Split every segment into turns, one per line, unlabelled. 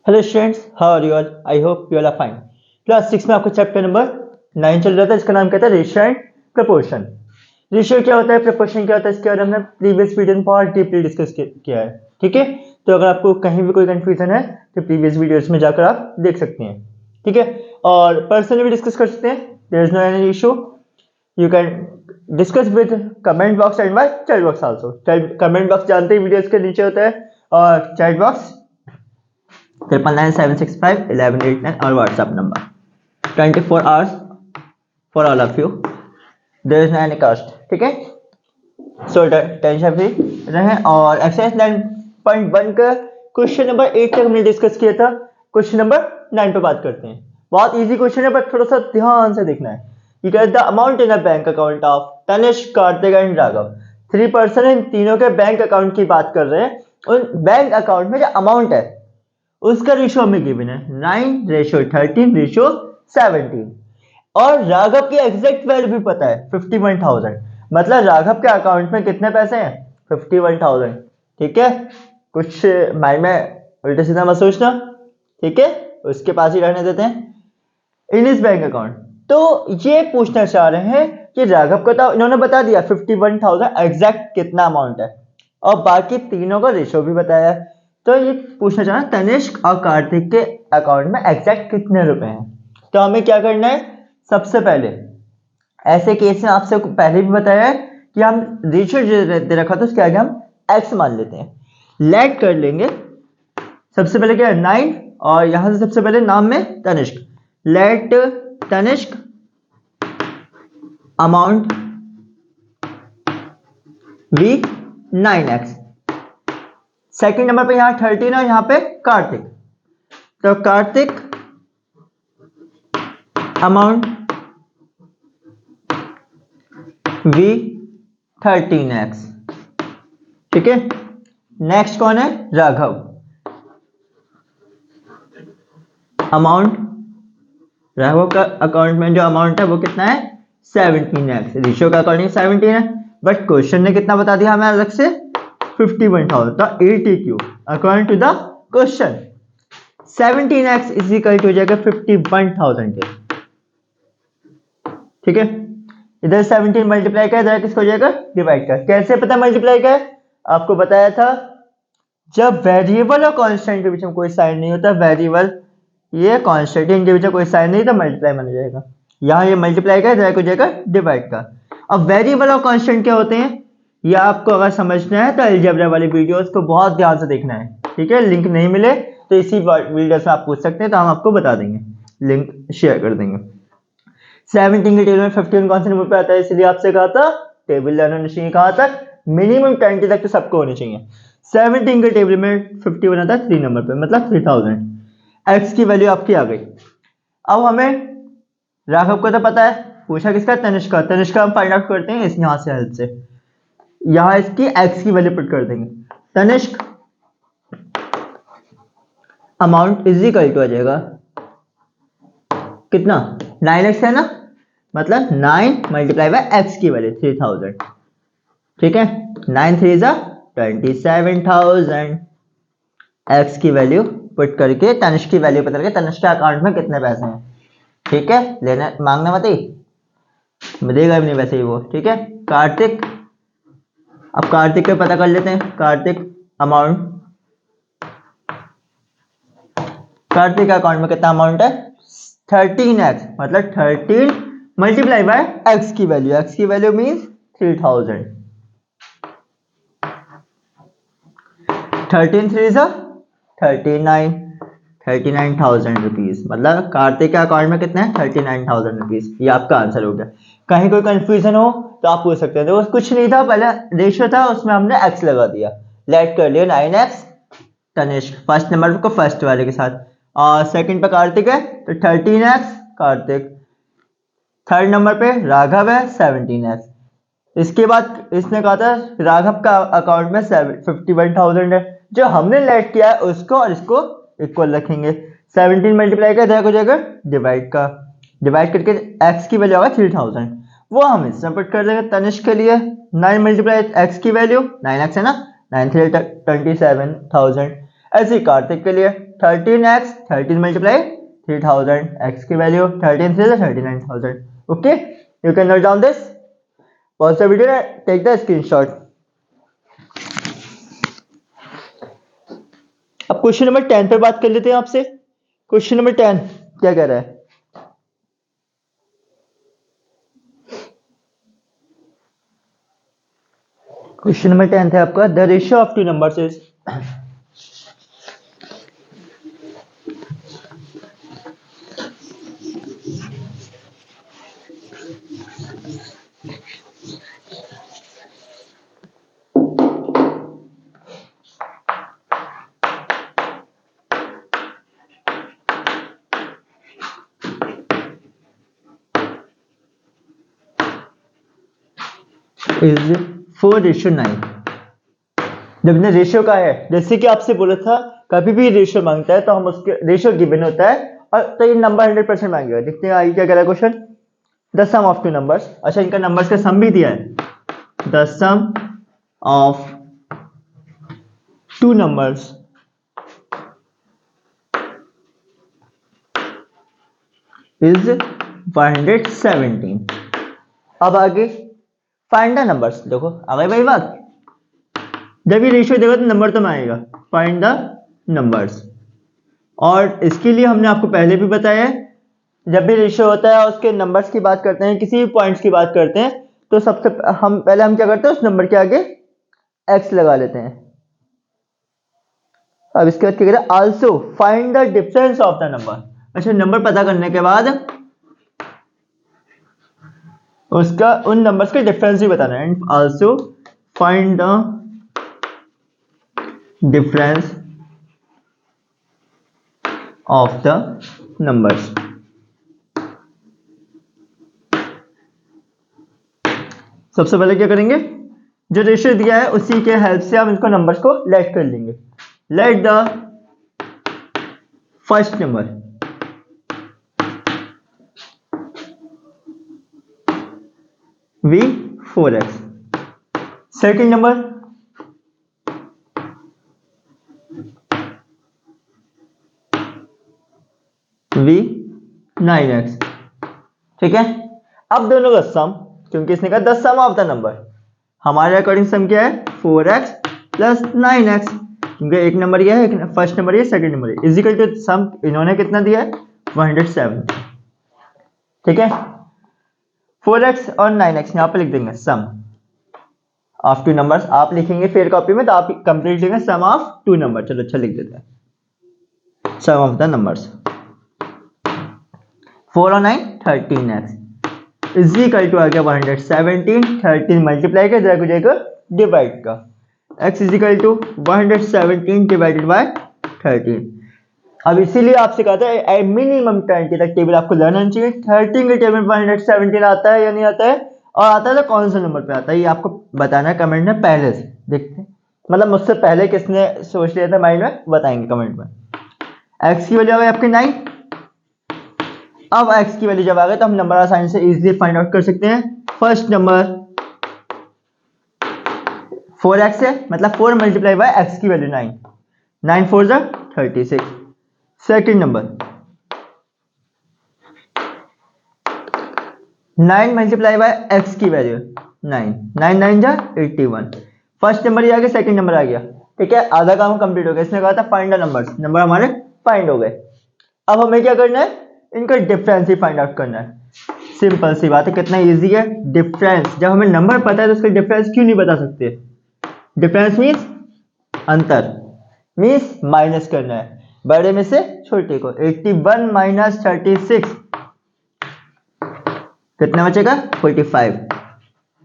Hello students, how are you all? I hope you all are fine. Class 6 में आपको chapter number 9 चल रहा था, इसका नाम कहता है रेशियो एंड प्रपोर्शन। रेशियो क्या होता है, प्रपोर्शन क्या होता है, इसके बारे में हमने प्रीवियस वीडियो में बहुत डीपली डिस्कस किया है। ठीक है, तो अगर आपको कहीं भी कोई कंफ्यूजन है तो प्रीवियस वीडियोस में जाकर आप देख सकते हैं। ठीक है, और पर्सनली भी डिस्कस कर सकते हैं। There is no any issue, you can discuss with comment box and my chat box also. Comment box जानते ही वीडियोस के नीचे होता है, और chat box 999751189 our WhatsApp number. 24 hours for all of you. There is no any cost. ठीक है, so tension free रहें। और एक्सरसाइज 9.1 का क्वेश्चन नंबर 8 तक हमने डिस्कस किया था। क्वेश्चन नंबर 9 पे बात करते हैं। बहुत इजी क्वेश्चन है, पर थोड़ा सा ध्यान से देखना है। You get the amount in a bank account of Tanishq, Kartik and Raghav. 3 person, इन तीनों के बैंक अकाउंट की बात कर रहे हैं। उन बैंक अकाउंट में जो अमाउंट है उसका रेशियो हमें गिवन है 9:13:17। और राघव की एग्जैक्ट वैल्यू भी पता है 51,000। मतलब राघव के अकाउंट में कितने पैसे हैं? 51,000। ठीक है, कुछ माइंड में उल्टा सीधा मत सोचना। ठीक है, उसके पास ही रहने देते हैं इन इस बैंक अकाउंट। तो ये पूछना चाह रहे हैं कि राघव को तो इन्होंने बता दिया 51,000 एग्जैक्ट कितना अमाउंट है, और बाकी तीनों का रेशियो भी बताया है। तो ये पूछना चाह रहे हैं तनिष्क और कार्तिक के अकाउंट में एग्जैक्ट कितने रुपए हैं। तो हमें क्या करना है, सबसे पहले ऐसे केस में आपसे पहले भी बताया है कि हम रेशियो दे रखा तो उसके आगे हम एक्स मान लेते हैं, लेट कर लेंगे। सबसे पहले क्या है 9, और यहां से सबसे पहले नाम में Tanishq, let Tanishq amount be 9x। Second number पे यहां 13 और यहां पे कार्तिक, तो कार्तिक अमाउंट V 13x। ठीक है, नेक्स्ट कौन है? राघव। अमाउंट, राघव का अकाउंट में जो अमाउंट है वो कितना है? 17x। रेशियो का अकॉर्डिंग 17 है, बट क्वेश्चन ने कितना बता दिया हमें अलग से? 51,000। तो ATQ according to the question 17x is equal to हो जाएगा 51,000 के। ठीक है, इधर 17 मल्टीप्लाई का, इधर किसको हो जाएगा? डिवाइड का। कैसे पता मल्टीप्लाई का है? आपको बताया था, जब वेरिएबल और कांस्टेंट के बीच में कोई साइन नहीं होता, वेरिएबल ये कांस्टेंट इनके बीच में कोई साइन नहीं, तो मल्टीप्लाई बन जाएगा। यहाँ ये मल्टीप्लाई का, इधर हो जाएगा डिवाइड का। अब वेरिएबल और कांस्टेंट क्या होते हैं, ये आपको अगर समझना है तो अलजेब्रा वाली वीडियोस को बहुत ध्यान से देखना है। ठीक है, लिंक नहीं मिले तो इसी वीडियो से आप पूछ सकते हैं, तो हम आपको बता देंगे, लिंक शेयर कर देंगे। 17 के टेबल में 51 कौन से नंबर पे आता है, इसलिए आपसे कहा था टेबल लर्न होनी चाहिए कहां तक? मिनिमम 20 तक तो सबको होनी चाहिए। 17 के टेबल में 51 आता है 3 नंबर पे, मतलब 3000। एक्स की वैल्यू आपकी आ गई। अब हमें राघव को तो पता है, पूछा किसका? तनिष्क का। तनिष्क का हम फाइंड आउट करते हैं इस यहां से हेल्प से। यहां इसकी एक्स की वैल्यू पुट कर देंगे। Tanishq amount is equal to आ जाएगा कितना? 9x है ना, मतलब 9 मल्टीप्लाई बाय एक्स की वैल्यू 3000। ठीक है, 9 3 जा 27,000। एक्स की वैल्यू पुट करके तनिष्क की वैल्यू पता करके तनिष्क के अकाउंट में कितने पैसे हैं। ठीक है, लेना मांगना मत ही, देगा भी नहीं वैसे ही वो। ठीक है, कार्तिक, अब कार्तिक का पता कर लेते हैं। कार्तिक अमाउंट, कार्तिक का अकाउंट में कितना अमाउंट है? 13x, मतलब 13 मल्टीप्लाई बाय एक्स की वैल्यू। एक्स की वैल्यू मीन्स 3000। 13 3 जा 39, 39,000 रुपीज। मतलब कार्तिक के अकाउंट में कितना है? 39,000 रुपीज। ये आपका आंसर हो गया। कहीं कोई कंफ्यूजन हो तो आप पूछ सकते हैं। तो कुछ नहीं था, पहले रेशियो था उसमें हमने एक्स लगा दिया, लेट कर लिया 9x तनिष्क फर्स्ट नंबर को फर्स्ट वाले के साथ, और सेकंड पे कार्तिक है तो 13x कार्तिक, थर्ड नंबर पे राघव है 17x। इसके बाद इसने कहा था राघव का अकाउंट में 51,000 है, जो हमने लेट किया है उसको और इसको इक्वल रखेंगे। 17 मल्टीप्लाई का इधर हो जाएगा डिवाइड का, डिवाइड करके x की वैल्यू होगा 3000, वो हम इसमें पुट कर देंगे। तनिष्क के लिए 9 मल्टीप्लाई x की वैल्यू 9x है ना, 9 3 27,000। ऐसे ही कार्तिक के लिए 13x 13 मल्टीप्लाई 3000, x की value 13 3 39,000. Okay, you can note down this. Pause the video, take the screenshot. अब क्वेश्चन नंबर 10 पे बात कर लेते हैं आपसे. क्वेश्चन नंबर 10 क्या कह रहा है? क्वेश्चन नंबर 10 है आपका, the ratio of two numbers is. Is 4:9. जब ने रेशियो का है, जैसे कि आपसे बोला था कभी भी रेशियो मांगता है तो हम उसके रेशियो गिवन होता है और तो ये नंबर 100% मांगेगा. देखते हैं आगे क्या कह रहा है question. The sum of two numbers. अच्छा, इनका नंबर्स का सम भी दिया है. The sum of two numbers is 117. अब आगे फाइंड द नंबर्स. देखो आ गई भाई बात. जब ये रेशियो देगा तो नंबर तो आएगा. Find the numbers. और इसके लिए हमने आपको पहले भी बताया है, जब भी रेशियो होता है और उसके नंबर्स की बात करते हैं, किसी भी पॉइंट्स की बात करते हैं, तो सबसे हम क्या करते हैं, उस नंबर के आगे x लगा लेते हैं. अब इसके बाद क्या करें, also find the difference of the number. अच्छा, नंबर पता करने के बाद उसका उन नंबर्स का डिफरेंस भी बताना है. And also find the difference of the numbers. सबसे पहले क्या करेंगे, जो रेशियो दिया है उसी के हेल्प से हम इसको नंबर्स को लेट कर लेंगे. Let the first number v 4x. Second number v 9x. ठीक है. अब दोनों का सम, क्योंकि इसने कहा the sum of the number, हमारे अकॉर्डिंग सम क्या है 4x प्लस 9x. क्योंकि एक नंबर ये है, एक फर्स्ट नंबर ये, सेकंड नंबर ये, इजिकल टू सम इन्होंने कितना दिया है 107. ठीक है. 4x और 9x यहाँ पे लिख देंगे सम ऑफ टू नंबर्स. आप लिखेंगे फेयर कॉपी में तो आप कंप्लीट लिखेंगे सम ऑफ टू नंबर. चलो अच्छा लिख देते हैं सम ऑफ द नंबर्स. 4 और 9 13x इज इक्वल टू आ गया 117. 13 मल्टीप्लाई का जाएगा डिवाइड का, x is equal to 117 divided by 13. अब इसीलिए आपसे कहा था मिनिमम 20 तक टेबल आपको लर्न होना चाहिए. 13 के टेबल में 117 आता है या नहीं आता है, और आता है तो कौन सा नंबर पे आता है, ये आपको बताना है कमेंट में पहले से. देखते हैं मतलब मुझसे पहले किसने सोच लिया था माइंड में, बताएंगे कमेंट में. x की वैल्यू आ गई आपकी 9. अब x की वैल्यू जब आ गई तो हम नंबर आसानी से इजीली फाइंड आउट कर सकते हैं. फर्स्ट नंबर 4x है, मतलब 4 मल्टीप्लाई बाय x की वैल्यू 9. 9 4 जा 36. Second number 9 multiply bye x की वैल्यू 9. 9 9 जा 81. फर्स्ट नंबर ही आ गया, सेकेंड नंबर आ गया. ठीक है, आधा काम कंप्लीट हो गया. इसने कहा था फाइंड द नंबर्स, नंबर हमारे फाइंड हो गए. अब हमें क्या करना है, इनका डिफरेंस ही फाइंड आउट करना है. सिंपल सी बात है, कितना इजी है. डिफरेंस, जब हमें नंबर पता है तो उसका डिफरेंस क्यों नहीं बता सकते. डिफरेंस मीन्स अंतर, मीन्स माइनस करना है बड़े में से छोटे को. 81 माइनस 36 कितना बचेगा 45.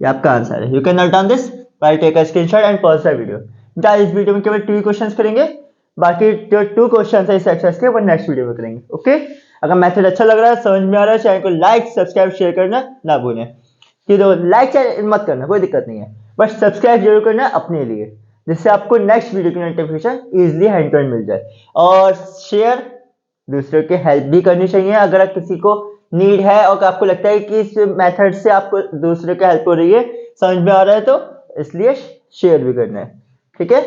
ये आपका आंसर है. You can note down this by take a screenshot and pause the video. इस वीडियो में केवल 2 क्वेश्चंस करेंगे, बाकी जो 2 क्वेश्चंस है इस एक्सरसाइज के वो नेक्स्ट वीडियो में करेंगे. ओके, अगर मेथड अच्छा लग रहा है, समझ में आ रहा है, चैनल को लाइक सब्सक्राइब शेयर करना ना भूलें. कि तो लाइक मत करना, कोई दिक्कत नहीं है, बस सब्सक्राइब जरूर करना अपने लिए, जिससे आपको नेक्स्ट वीडियो की notification easily hand to hand मिल जाए. और शेयर दूसरों की हेल्प भी करनी चाहिए. अगर किसी को नीड है और आपको लगता है कि इस मेथड से आपको दूसरे की हेल्प हो रही है, समझ में आ रहा है, तो इसलिए शेयर भी करना है. ठीक है.